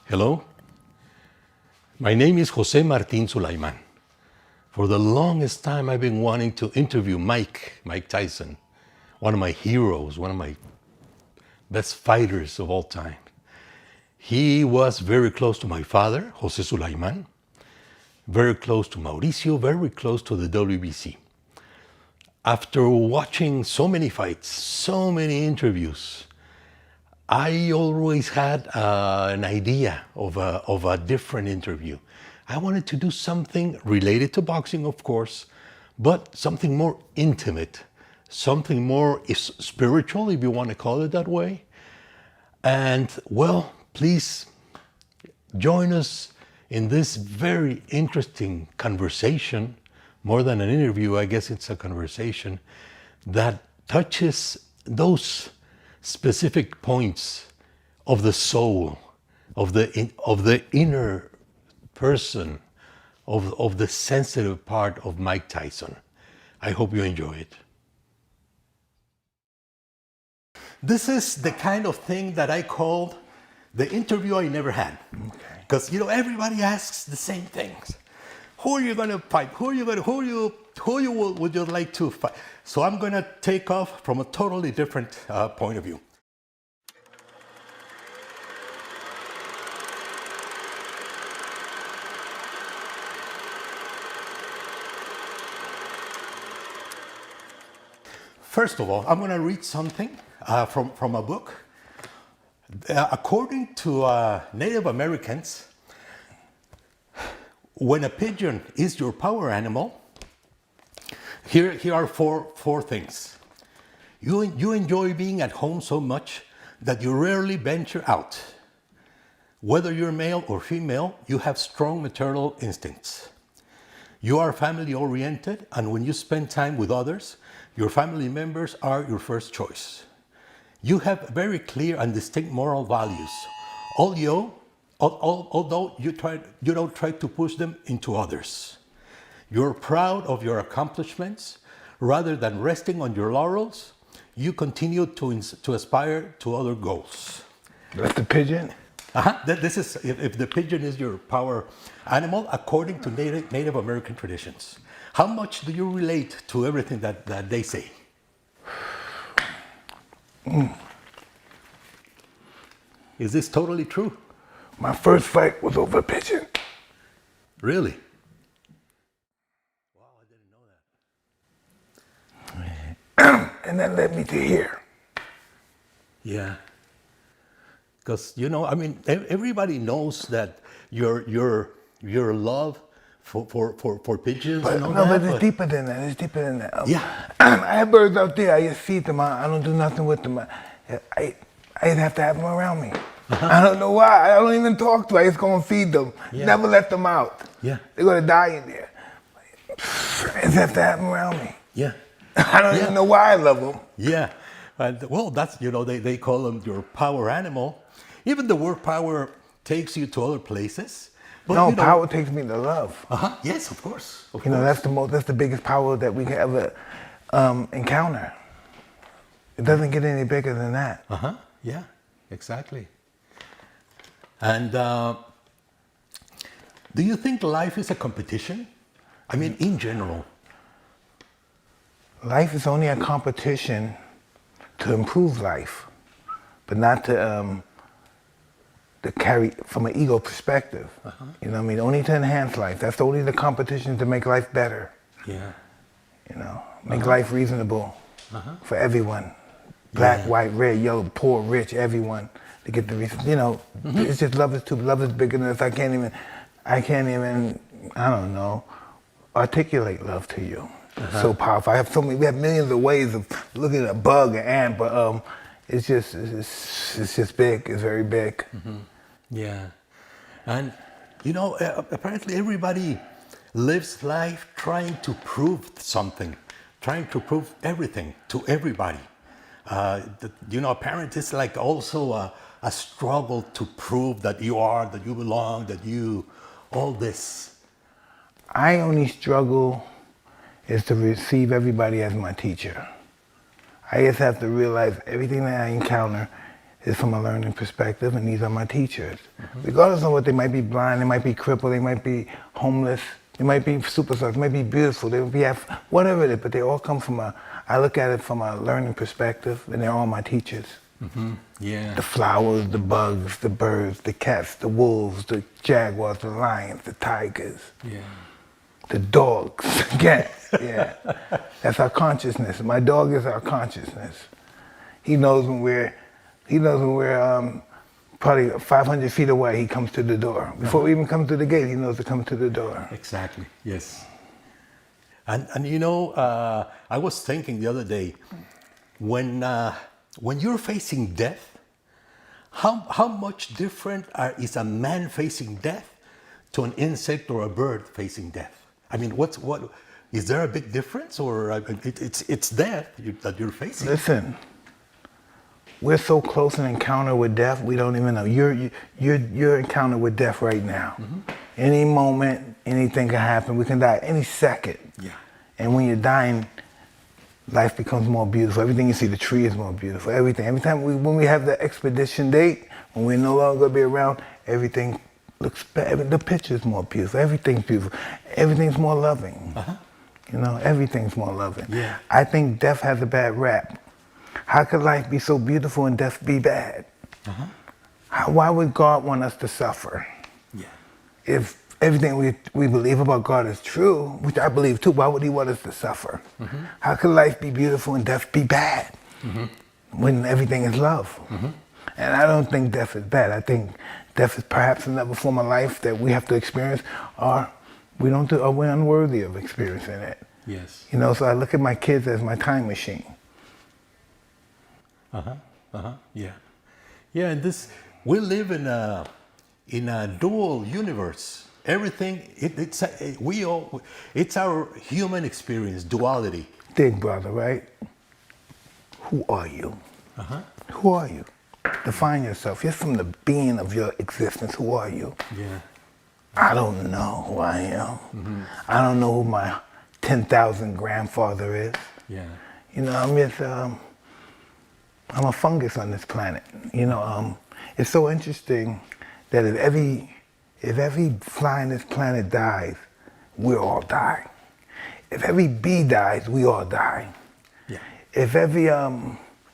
Hello, my name is Jose Martin Sulaiman. For the longest time, I've been wanting to interview Mike Tyson, one of my heroes, one of my best fighters of all time. He was very close to my father, Jose Sulaiman, very close to Mauricio, very close to the WBC. After watching so many fights, so many interviews, I always had an idea of a different interview. I wanted to do something related to boxing, of course, but something more intimate, something more spiritual, if you want to call it that way. And well, please join us in this very interesting conversation, more than an interview, I guess it's a conversation that touches those specific points of the soul, of the inner person, of the sensitive part of Mike Tyson. I hope you enjoy it. This is the kind of thing that I called the interview I never had. Because everybody asks the same things. Who are you going to fight? Would you like to fight? So I'm going to take off from a totally different point of view. First of all, I'm going to read something from a book. According to Native Americans, when a pigeon is your power animal, here are four things. You enjoy being at home so much that you rarely venture out. Whether you're male or female, you have strong maternal instincts. You are family-oriented, and when you spend time with others, your family members are your first choice. You have very clear and distinct moral values, although you don't try to push them into others. You're proud of your accomplishments. Rather than resting on your laurels, you continue to aspire to other goals. That's the pigeon? This is if the pigeon is your power animal, according to Native American traditions. How much do you relate to everything that they say? Is this totally true? My first fight was over a pigeon. Really? Wow, I didn't know that. And that led me to here. Yeah. Because, everybody knows that your love for pigeons but, and all no, that. but it's deeper than that. It's deeper than that. Yeah. I have birds out there. I just feed them. I don't do nothing with them. I just have to have them around me. I don't know why. I don't even talk to them. I just go and feed them. Yeah. Never let them out. Yeah. They're going to die in there. I just have to have them around me. Yeah. I don't even know why I love them. Yeah. And, well, that's, they call them your power animal. Even the word power takes you to other places. But, no, power takes me to love. Yes, of course. That's the biggest power that we can ever encounter. It doesn't get any bigger than that. Yeah, exactly. And do you think life is a competition? I mean, in general. Life is only a competition to improve life, but not to carry from an ego perspective. You know what I mean? Only to enhance life. That's only the competition to make life better. Yeah. Make life reasonable for everyone. Black, white, red, yellow, poor, rich, everyone. To get the reason, it's just love is bigger than this. I can't even, I don't know, articulate love to you. It's so powerful. We have millions of ways of looking at a bug, an ant, but it's just big. It's very big. Yeah, and apparently everybody lives life trying to prove something, trying to prove everything to everybody. A parent is like also a struggle to prove that you belong, all this. I only struggle is to receive everybody as my teacher. I just have to realize everything that I encounter is from a learning perspective, and these are my teachers. Regardless of what they might be blind, they might be crippled, they might be homeless, they might be superstars, they might be beautiful, they might be whatever it is, but they all come from I look at it from a learning perspective, and they're all my teachers. Yeah. The flowers, the bugs, the birds, the cats, the wolves, the jaguars, the lions, the tigers. Yeah. The dogs, again, yeah. That's our consciousness. My dog is our consciousness. He knows when we're probably 500 feet away, he comes to the door. Before we even come to the gate, he knows to come to the door. Exactly, yes. And you know, I was thinking the other day, when you're facing death, how much different is a man facing death to an insect or a bird facing death? I mean, what is there a big difference, or it's death that you're facing? Listen, we're so close in encounter with death, we don't even know. You're encountered with death right now. Any moment, anything can happen. We can die any second. Yeah. And when you're dying, life becomes more beautiful. Everything you see, the tree is more beautiful. Everything. Every time when we have the expedition date, when we're no longer gonna be around, everything looks better. The picture's more beautiful. Everything's beautiful. Everything's more loving. You know, everything's more loving. Yeah. I think death has a bad rap. How could life be so beautiful and death be bad? Why would God want us to suffer? Yeah. If everything we believe about God is true, which I believe too, why would he want us to suffer? How could life be beautiful and death be bad when everything is love? And I don't think death is bad. I think death is perhaps another form of life that we have to experience, or we're unworthy of experiencing it. Yes. You know, so I look at my kids as my time machine. Yeah. Yeah, and we live in a dual universe. Everything it's our human experience, duality. Big brother, right? Who are you? Who are you? Define yourself. Just from the being of your existence, who are you? Yeah. I don't know who I am. I don't know who my 10,000 grandfather is. Yeah. You know, I'm a fungus on this planet. You know, it's so interesting that if every fly on this planet dies, we all die. If every bee dies, we all die. Yeah. If every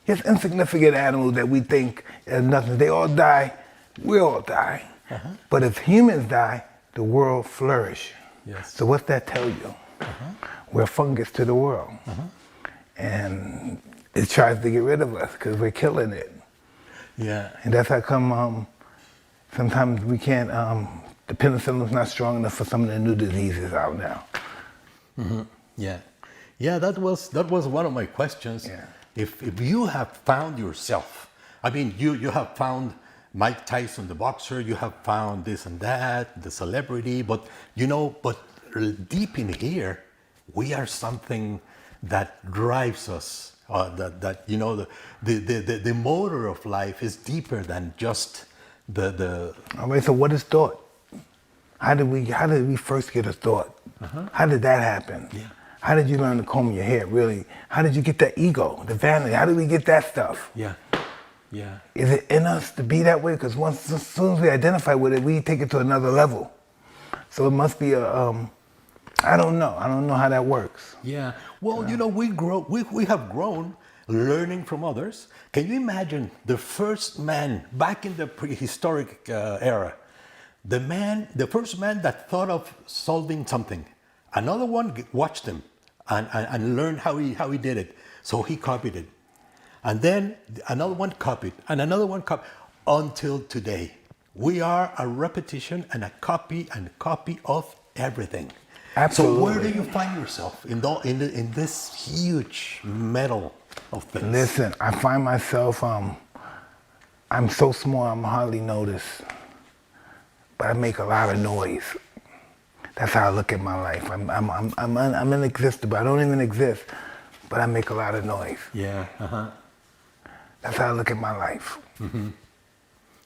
just insignificant animal that we think is nothing, they all die, we all die. But if humans die, the world flourish. Yes. So what's that tell you? We're fungus to the world. And it tries to get rid of us because we're killing it. Yeah. And that's how come sometimes we can't, the penicillin's not strong enough for some of the new diseases out now. Yeah. Yeah, that was one of my questions. Yeah. If you have found yourself, I mean, you have found Mike Tyson, the boxer, you have found this and that, the celebrity, but deep in here, we are something that drives us. The motor of life is deeper than just the. All right. So what is thought? How did we first get a thought? How did that happen? Yeah. How did you learn to comb your hair? Really? How did you get that ego, the vanity? How did we get that stuff? Yeah. Yeah. Is it in us to be that way? Because as soon as we identify with it, we take it to another level. So it must be I don't know. I don't know how that works. Yeah. Well, you know, we have grown learning from others. Can you imagine the first man back in the prehistoric era? The first man that thought of solving something. Another one watched him and learned how he did it. So he copied it. And then another one copied, and another one copied, until today. We are a repetition and a copy of everything. Absolutely. So where do you find yourself in this huge metal of things? Listen, I find myself, I'm so small I'm hardly noticed, but I make a lot of noise. That's how I look at my life. I'm inexistable. I don't even exist, but I make a lot of noise. Yeah. That's how I look at my life.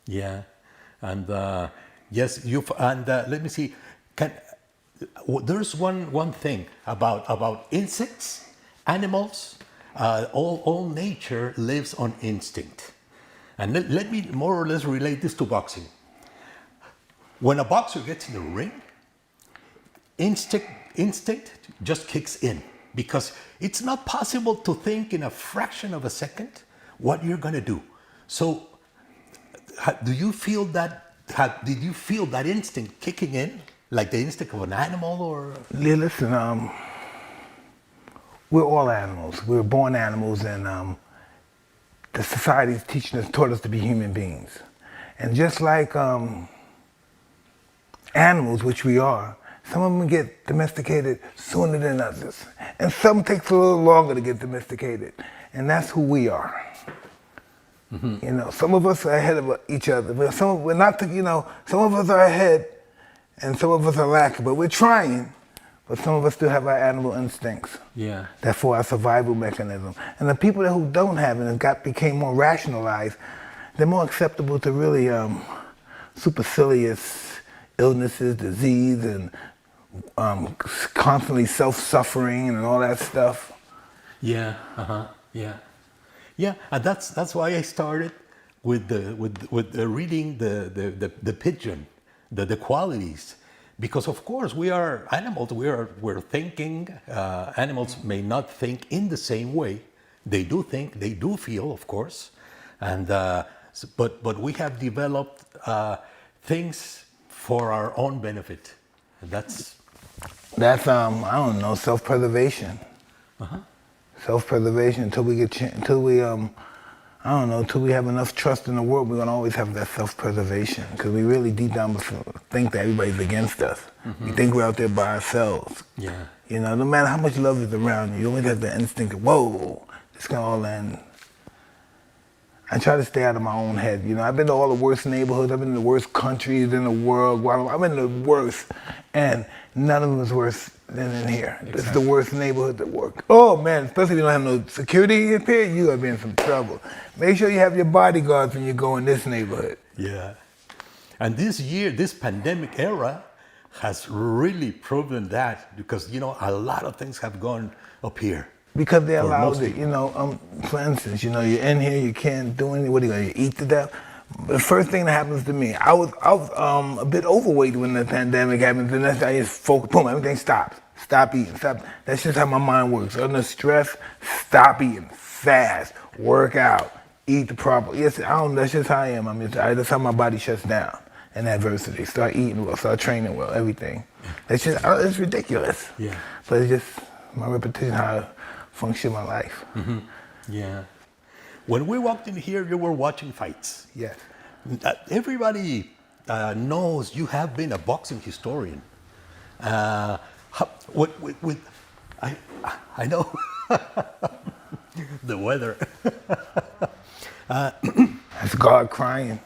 Yeah, and yes, let me see. There's one thing about insects, animals. All nature lives on instinct. And let me more or less relate this to boxing. When a boxer gets in the ring, instinct just kicks in because it's not possible to think in a fraction of a second what you're going to do. So, do you feel that? Did you feel that instinct kicking in, like the instinct of an animal, or? Yeah, listen, we're all animals. We're born animals, and the society's taught us to be human beings. And just like animals, which we are, some of them get domesticated sooner than others. And some takes a little longer to get domesticated. And that's who we are. Mm-hmm. You know, some of us are ahead of each other. But some of us are ahead and some of us are lacking. But we're trying. But some of us still have our animal instincts. Yeah. That's for our survival mechanism. And the people who don't have it and became more rationalized, they're more acceptable to really supercilious illnesses, disease, and constantly self-suffering and all that stuff. Yeah. Yeah, and that's why I started with reading the pigeon, the qualities, because of course we are animals. We're thinking. Animals may not think in the same way. They do think. They do feel, of course, and but we have developed things for our own benefit. And that's I don't know, self-preservation. Self-preservation until we have enough trust in the world, we're gonna always have that self-preservation because we really deep down think that everybody's against us. Mm-hmm. We think we're out there by ourselves. Yeah. You know, no matter how much love is around you, you always have the instinct of, whoa, this can all end. I try to stay out of my own head. You know, I've been to all the worst neighborhoods. I've been in the worst countries in the world. I've been in the worst, and none of them is worse than in here. Exactly. It's the worst neighborhood to work. Oh man, especially if you don't have no security up here, you are in some trouble. Make sure you have your bodyguards when you go in this neighborhood. Yeah, and this year, this pandemic era, has really proven that because a lot of things have gone up here. Because they allowed it, for instance, you're in here, you can't do anything. What are you going to eat to death? The first thing that happens to me, I was a bit overweight when the pandemic happened, and that's I just focus, boom, everything stops. Stop eating, stop. That's just how my mind works. Under stress, stop eating, fast, work out, eat the proper. Yes, that's just how I am. That's how my body shuts down in adversity. Start eating well, start training well, everything. It's ridiculous. Yeah. But it's just my repetition, how I function my life. Mm-hmm. Yeah. When we walked in here, you were watching fights. Yes. Everybody knows you have been a boxing historian. I know the weather. That's God crying,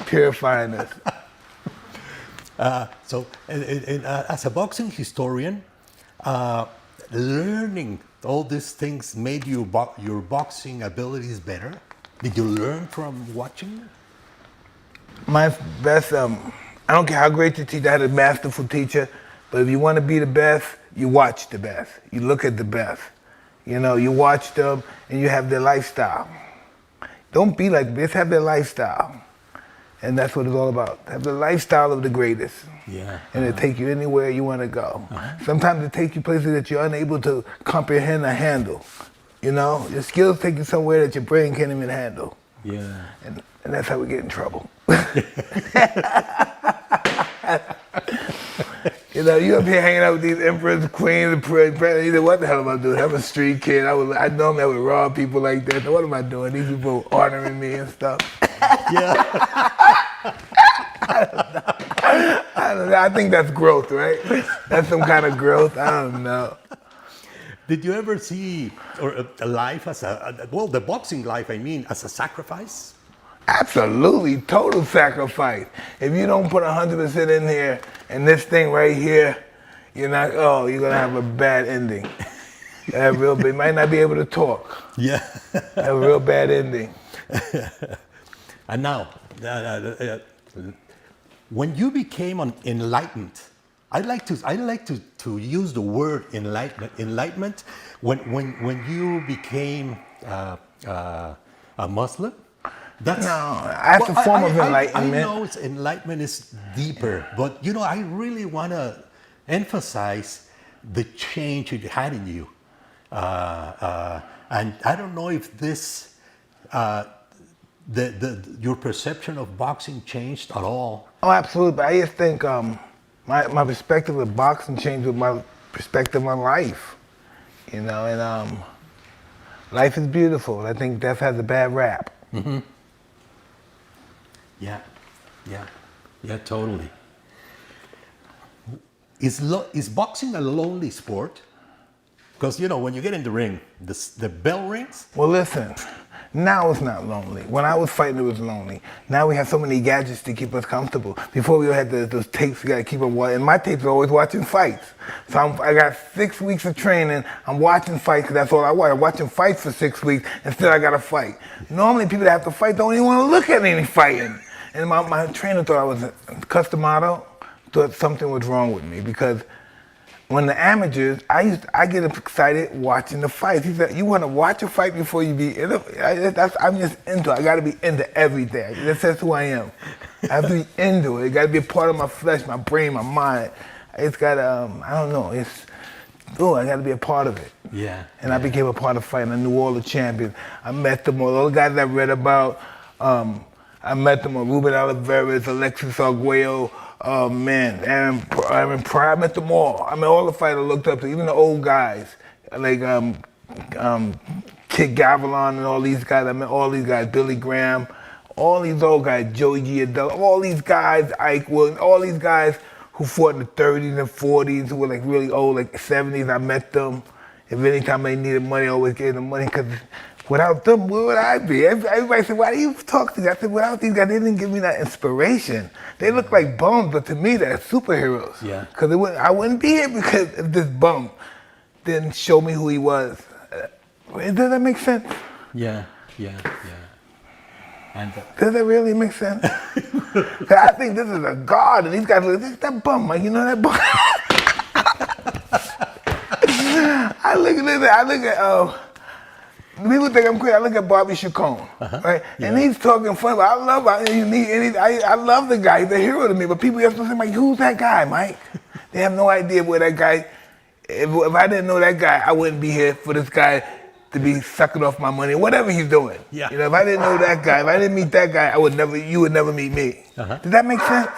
purifying us. So, as a boxing historian, learning all these things made your boxing abilities better? Did you learn from watching? My best, I don't care how great your teacher, I had a masterful teacher, but if you want to be the best, you watch the best. You look at the best. You watch them and you have their lifestyle. Don't be like this, have their lifestyle. And that's what it's all about. Have the lifestyle of the greatest. Yeah. And it'll take you anywhere you want to go. Sometimes it takes you places that you're unable to comprehend or handle. Your skills take you somewhere that your brain can't even handle. Yeah. And that's how we get in trouble. You up here hanging out with these emperors, queens, and presidents. What the hell am I doing? I'm a street kid. I normally would rob people like that. So what am I doing? These people honoring me and stuff. Yeah. I don't know. I think that's growth, right? That's some kind of growth. I don't know. Did you ever see a life as the boxing life, as a sacrifice? Absolutely, total sacrifice. If you don't put 100% in here and this thing right here, you're gonna have a bad ending. You might not be able to talk. Yeah. Have a real bad ending. And now, when you became enlightened, I like to use the word enlightenment. When you became a Muslim. No, that's a form of enlightenment. I know enlightenment is deeper, but you know, I really want to emphasize the change it had in you. And I don't know if this, your perception of boxing changed at all. Oh, absolutely. But I just think my perspective of boxing changed with my perspective on life. You know, and life is beautiful. I think death has a bad rap. Mm-hmm. Yeah, totally. Is boxing a lonely sport? Because, you know, when you get in the ring, the bell rings. Well, listen, now it's not lonely. When I was fighting, it was lonely. Now we have so many gadgets to keep us comfortable. Before we had those tapes, we got to keep them watching. And my tapes are always watching fights. So I got 6 weeks of training. I'm watching fights because that's all I watch. I'm watching fights for 6 weeks, and still I got to fight. Normally, people that have to fight don't even want to look at any fighting. And my trainer thought I was customado, thought something was wrong with me because when the amateurs, I get excited watching the fights. He said, "You want to watch a fight before you be in it?" I'm just into it. I got to be into everything. That's who I am. I have to be into it. It got to be a part of my flesh, my brain, my mind. It's got I don't know. I got to be a part of it. Yeah. And I became a part of fighting. I knew all the champions. I met them all the guys I read about. I met them all. Ruben Oliveras, Alexis Arguello. Oh man, Aaron Pryor, I met them all. I met all the fighters I looked up to, even the old guys, like Kid Gavilan and all these guys. I met all these guys, Billy Graham, all these old guys, Joey Giardello, all these guys, Ike Williams, all these guys who fought in the 30s and 40s, who were like really old, like 70s. I met them. If anytime they needed money, I always gave them money because without them, where would I be? Everybody said, why do you talk to these guys? I said, without these guys, they didn't give me that inspiration. They look like bums, but to me, they're superheroes. Yeah. Because I wouldn't be here because if this bum didn't show me who he was. Does that make sense? Yeah. And, does that really make sense? I think this is a god, and these guys look, this is that bum, Mike, you know that bum? I look at people think I'm crazy. I look at Bobby Chacon, right? Yeah. And he's talking funny, but I love the guy. He's a hero to me. But people have to say, like, who's that guy, Mike? They have no idea where that guy. If I didn't know that guy, I wouldn't be here for this guy to be sucking off my money, whatever he's doing. Yeah. You know, if I didn't know that guy, if I didn't meet that guy, you would never meet me. Does that make sense?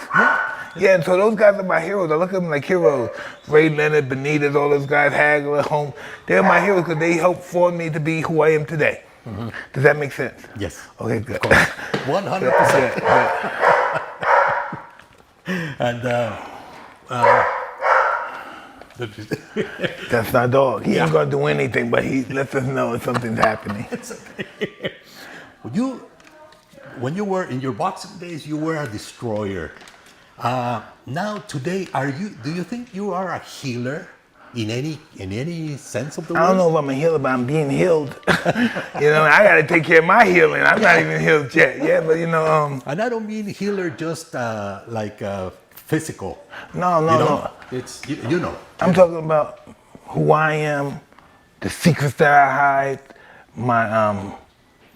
Yeah, and so those guys are my heroes. I look at them like heroes. Ray Leonard, Benitez, all those guys, Hagler, Holmes. They're my heroes because they helped form me to be who I am today. Does that make sense? Yes. Okay, good. 100%. And that's my dog. He ain't gonna do anything, but he lets us know if something's happening. It's okay. When you were in your boxing days, you were a destroyer. Now today, do you think you are a healer in any sense of the word? I don't know if I'm a healer, but I'm being healed. You know, I gotta take care of my healing. I'm not even healed yet. Yeah, but you know. And I don't mean healer just like physical. No. It's you know. I'm talking about who I am, the secrets that I hide,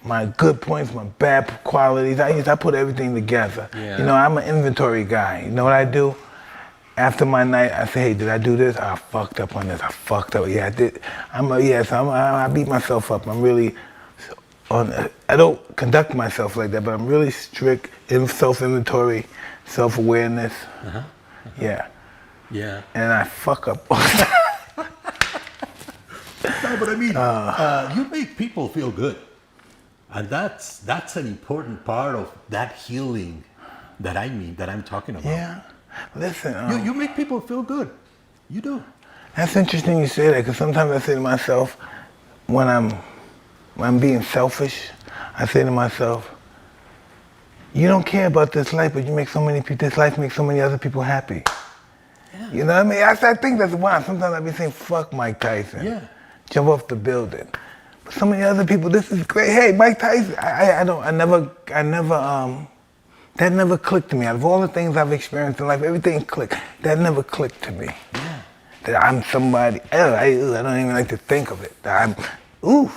my good points, my bad qualities. I put everything together. Yeah. You know, I'm an inventory guy. You know what I do? After my night, I say, hey, did I do this? I fucked up on this. I fucked up. Yeah, I did. I beat myself up. I'm really I don't conduct myself like that, but I'm really strict in self-inventory, self-awareness. Yeah. Yeah. And I fuck up all the time. No, but I mean, you make people feel good. And that's an important part of that healing that I'm talking about. Yeah. Listen. You make people feel good. You do. That's interesting you say that, because sometimes I say to myself, when I'm being selfish, I say to myself, you don't care about this life, but you make so many people, this life makes so many other people happy. Yeah. You know what I mean? I think that's why. Sometimes I be saying, fuck Mike Tyson. Yeah. Jump off the building. But so many other people, this is great. Hey, Mike Tyson, that never clicked to me. Out of all the things I've experienced in life, everything clicked. That never clicked to me. Yeah. That I'm somebody, I don't even like to think of it. That I'm, ooh,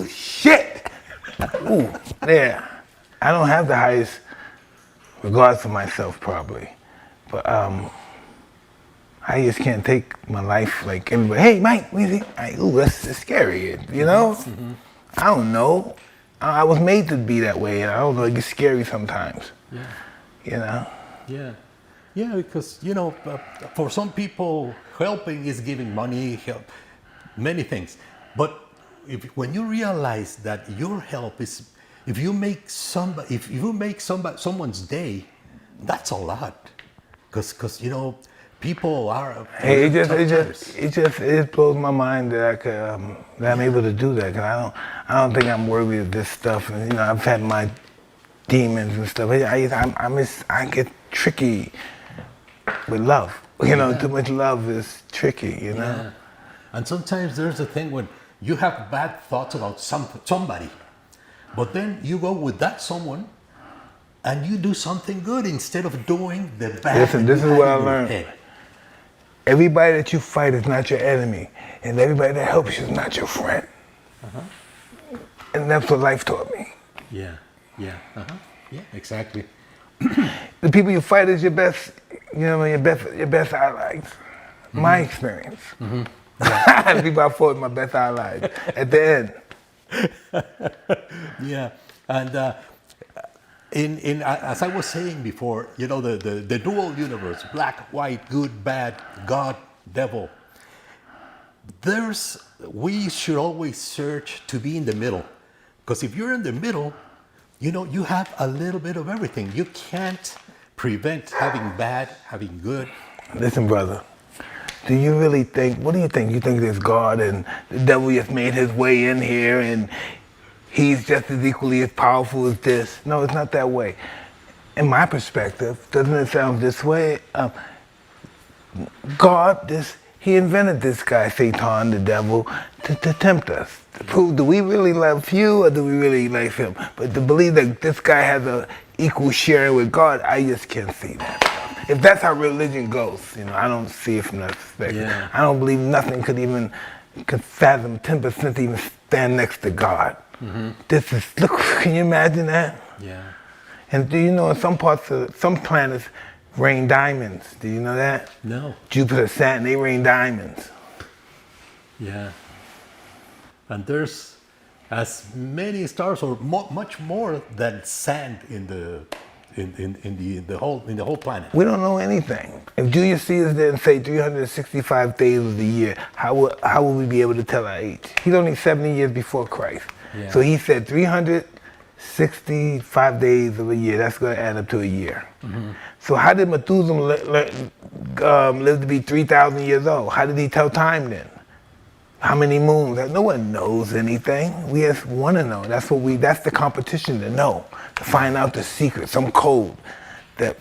shit. Ooh, yeah. I don't have the highest regards for myself, probably. But I just can't take my life like everybody. Hey, Mike, what do you think? Ooh, that's scary, you know? I don't know. I was made to be that way, and I don't know, it gets scary sometimes. Yeah. You know? Yeah. Yeah, because, you know, for some people, helping is giving money, help, many things. But when you realize that your help is, if you make someone's day, that's a lot. Because you know, people are. Hey, it just blows my mind that I could that I'm able to do that. Cause I don't think I'm worthy of this stuff. And you know, I've had my demons and stuff. I get tricky with love. You know, too much love is tricky. You know. Yeah. And sometimes there's a thing when you have bad thoughts about somebody, but then you go with that someone, and you do something good instead of doing the bad. Listen, this is what I learned. Everybody that you fight is not your enemy, and everybody that helps you is not your friend. And that's what life taught me. Yeah, yeah, yeah, exactly. The people you fight is your best, you know, your best allies. My experience. The people I fought my best allies at the end. Yeah, and as I was saying before, you know, the dual universe, black, white, good, bad, God, devil. We should always search to be in the middle, because if you're in the middle, you know, you have a little bit of everything. You can't prevent having bad, having good. Listen, brother. Do you really think, what do you think? You think there's God and the devil just made his way in here and he's just as equally as powerful as this? No, it's not that way. In my perspective, doesn't it sound this way? God, he invented this guy, Satan, the devil, to tempt us. To prove, do we really love you or do we really like him? But to believe that this guy has an equal sharing with God, I just can't see that. If that's how religion goes, you know, I don't see it from that perspective. Yeah. I don't believe nothing could fathom 10% to even stand next to God. Look, can you imagine that? Yeah. And do you know in some planets rain diamonds? Do you know that? No. Jupiter, Saturn, they rain diamonds. Yeah. And there's as many stars or much more than sand in the whole planet. We don't know anything. If Julius Caesar didn't say 365 days of the year, how would we be able to tell our age? He's only 70 years before Christ. Yeah. So he said 365 days of a year. That's going to add up to a year. So how did Methuselah live to be 3,000 years old? How did he tell time then? How many moons? No one knows anything. We just want to know. That's the competition to know, to find out the secret, some code,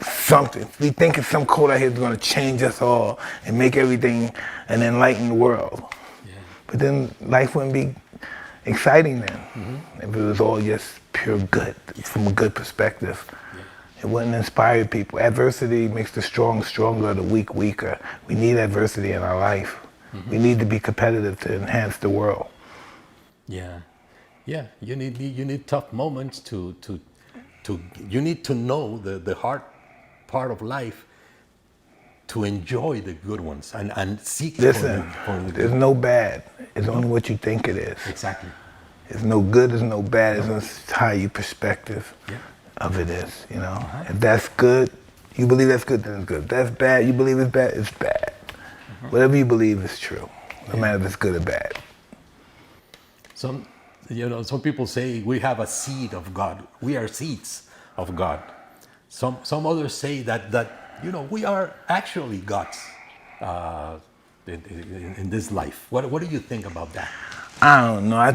something. We think it's some code out here that's going to change us all and make everything an enlightened world. Yeah. But then life wouldn't be exciting then if it was all just pure good, from a good perspective. Yeah. It wouldn't inspire people. Adversity makes the strong stronger, the weak weaker. We need adversity in our life. We need to be competitive to enhance the world. Yeah, yeah. You need tough moments you need to know the hard part of life to enjoy the good ones and seek for the there's no bad. It's only what you think it is. Exactly. There's no good, there's no bad. It's just how your perspective of it is, you know. If that's good, you believe that's good, then it's good. If that's bad, you believe it's bad. Whatever you believe is true, no matter if it's good or bad. Some people say we have a seed of God. We are seeds of God. Some others say that you know, we are actually gods in this life. What do you think about that? I don't know. I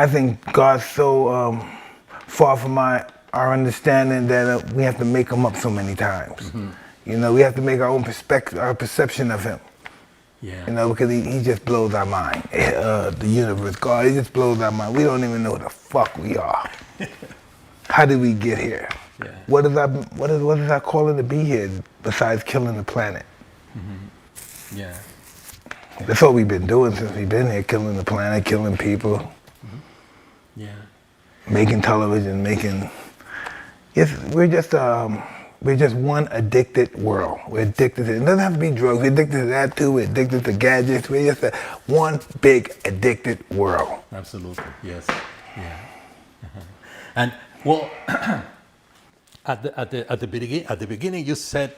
think God's so far from our understanding that we have to make him up so many times. You know, we have to make our own perception of him. Yeah. You know, because he just blows our mind. The universe, God, he just blows our mind. We don't even know who the fuck we are. How did we get here? Yeah. What is our calling to be here besides killing the planet? Yeah. That's what we've been doing since we've been here, killing the planet, killing people. Yeah. Making television, yes, we're just one addicted world. We're addicted to, it doesn't have to be drugs, we're addicted to that too, we're addicted to gadgets, we're just one big addicted world. Absolutely, yes, yeah. And well, at the beginning you said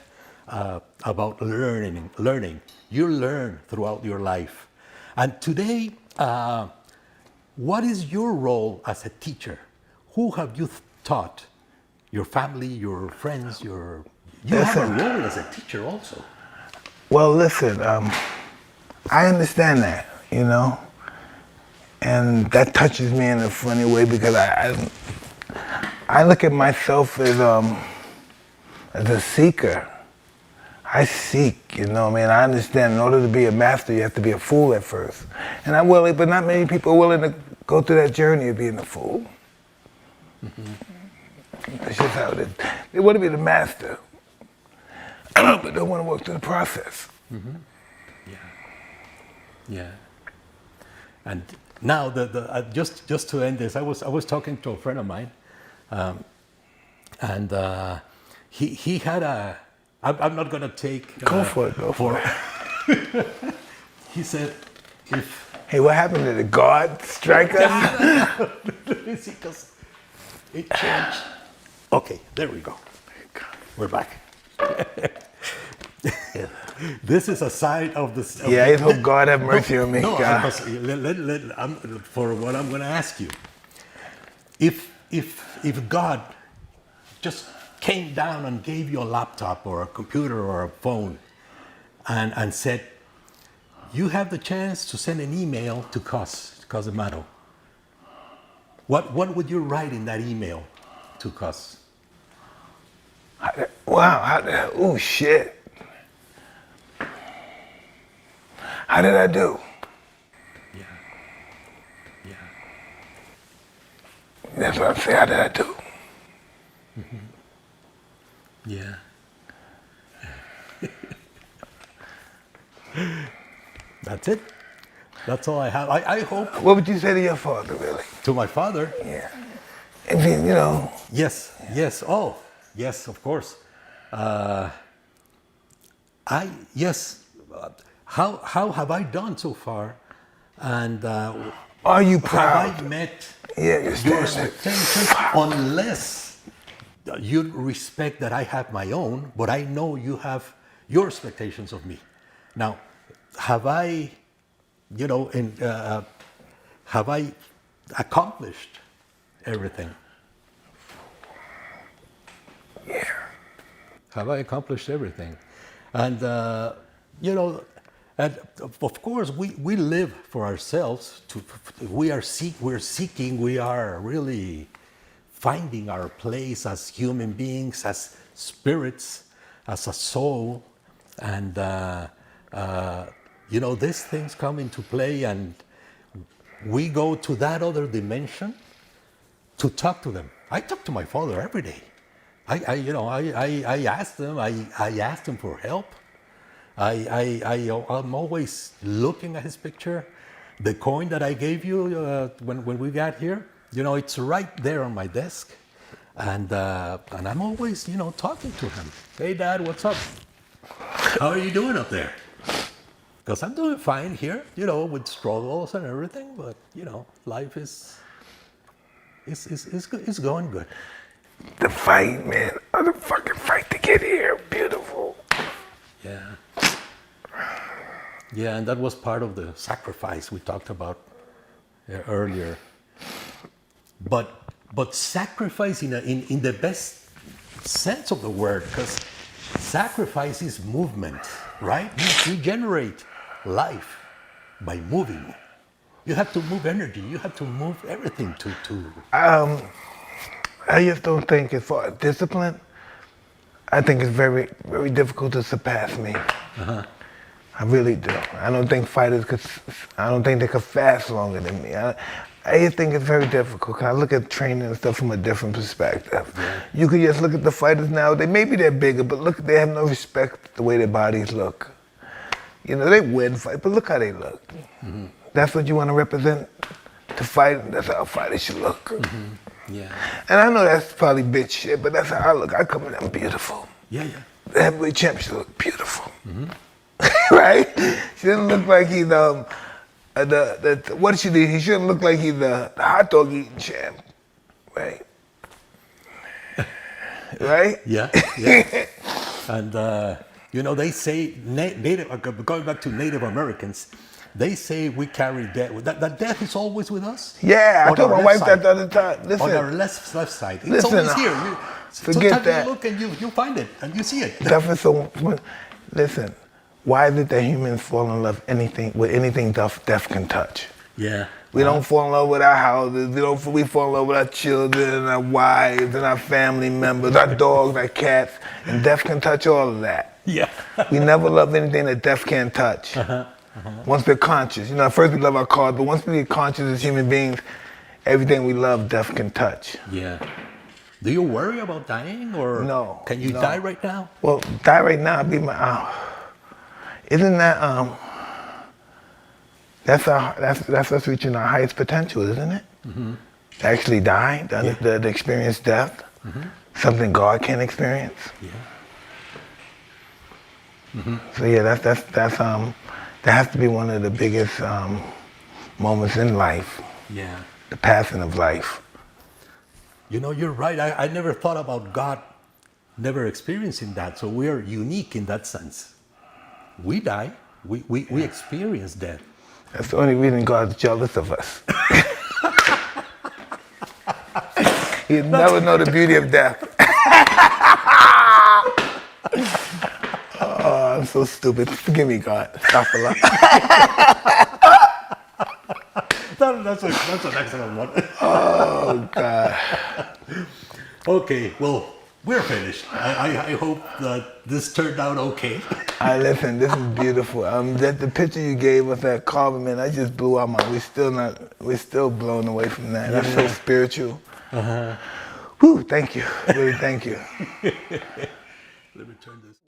about learning. You learn throughout your life. And today, what is your role as a teacher? Who have you taught? Your family, your friends, you have a role as a teacher also. Well, listen, I understand that, you know, and that touches me in a funny way because I look at myself as a seeker. I seek, you know what I mean? I understand in order to be a master, you have to be a fool at first. And I'm willing, but not many people are willing to go through that journey of being a fool. That's just how it is. They want to be the master, but don't want to work through the process. Yeah. And now, just to end this, I was talking to a friend of mine, and he had a. I'm not gonna take. Go for it. He said, if. Hey, what happened to the guard strike us? Because it changed. Okay, there we go. We're back. This is a side of the. I hope God have mercy on me. No, for what I'm going to ask you, if God just came down and gave you a laptop or a computer or a phone, and said, you have the chance to send an email to Cosmado. What would you write in that email to Cos? Wow, oh shit. How did I do? Yeah. That's what I'm saying, how did I do? Yeah. That's it. That's all I have. I hope. What would you say to your father, really? To my father? Yeah. I mean, you know. Yes. Oh, yes, of course. How have I done so far? And are you proud? Have I met your expectations? Unless you respect that I have my own, but I know you have your expectations of me. Now, have I, have I accomplished everything? Yeah. Have I accomplished everything? And, and of course, we live for ourselves. We're seeking, we are really finding our place as human beings, as spirits, as a soul. And, these things come into play, and we go to that other dimension to talk to them. I talk to my father every day. I asked him. I asked him for help. I'm always looking at his picture. The coin that I gave you when we got here, it's right there on my desk, and I'm always talking to him. Hey, Dad, what's up? How are you doing up there? Because I'm doing fine here, with struggles and everything, but life is going good. The fight, man. Oh, the fucking fight to get here. Beautiful. Yeah. Yeah, and that was part of the sacrifice we talked about earlier. But sacrifice in the best sense of the word, because sacrifice is movement, right? You generate life by moving. You have to move energy. You have to move everything to. I just don't think, as far as discipline, I think it's very, very difficult to surpass me. I really do. I don't think they could fast longer than me. I just think it's very difficult. 'Cause I look at training and stuff from a different perspective. Yeah. You could just look at the fighters now. Maybe they're bigger, but look, they have no respect the way their bodies look. You know, they win fight, but look how they look. That's what you want to represent? To fight, that's how a fighter should look. Yeah. And I know that's probably bitch shit, but that's how I look. I come in, I'm beautiful. Yeah. The heavyweight champ should look beautiful. Right? She doesn't look like he's what should he shouldn't look like he's the hot dog eating champ. Right? Right? Yeah. And you know, they say native. Going back to Native Americans, they say we carry death. That death is always with us. Yeah, I On told our my left wife side. that the other time. Listen, On our left side. It's Listen, always here. forget sometimes that. you look and you find it and you see it. death is so. Listen, why is it that humans fall in love with anything death can touch? Yeah. We don't fall in love with our houses. We fall in love with our children, and our wives, and our family members, our dogs, our cats, and death can touch all of that. Yeah. We never love anything that death can't touch. Once we're conscious, you know, at first we love our cars, but once we get conscious as human beings, everything we love, death can touch. Yeah. Do you worry about dying, or No. can you die right now? Well, die right now, I'd be my. Isn't that that's us reaching our highest potential, isn't it? To actually die, to experience death, something God can experience. Yeah. So yeah, that has to be one of the biggest moments in life. Yeah. The passing of life. You know, you're right. I never thought about God never experiencing that. So we're unique in that sense. We die. We experience death. That's the only reason God's jealous of us. He'll never know the beauty of death. Oh, I'm so stupid. Forgive me, God. Stop a lot. That's an excellent one. Oh, God. Okay, well, we're finished. I hope that this turned out okay. Listen, this is beautiful. The picture you gave us, that compliment, I just blew out my. We're still blown away from that. That's so spiritual. Whew, thank you. Really, thank you. Let me turn this.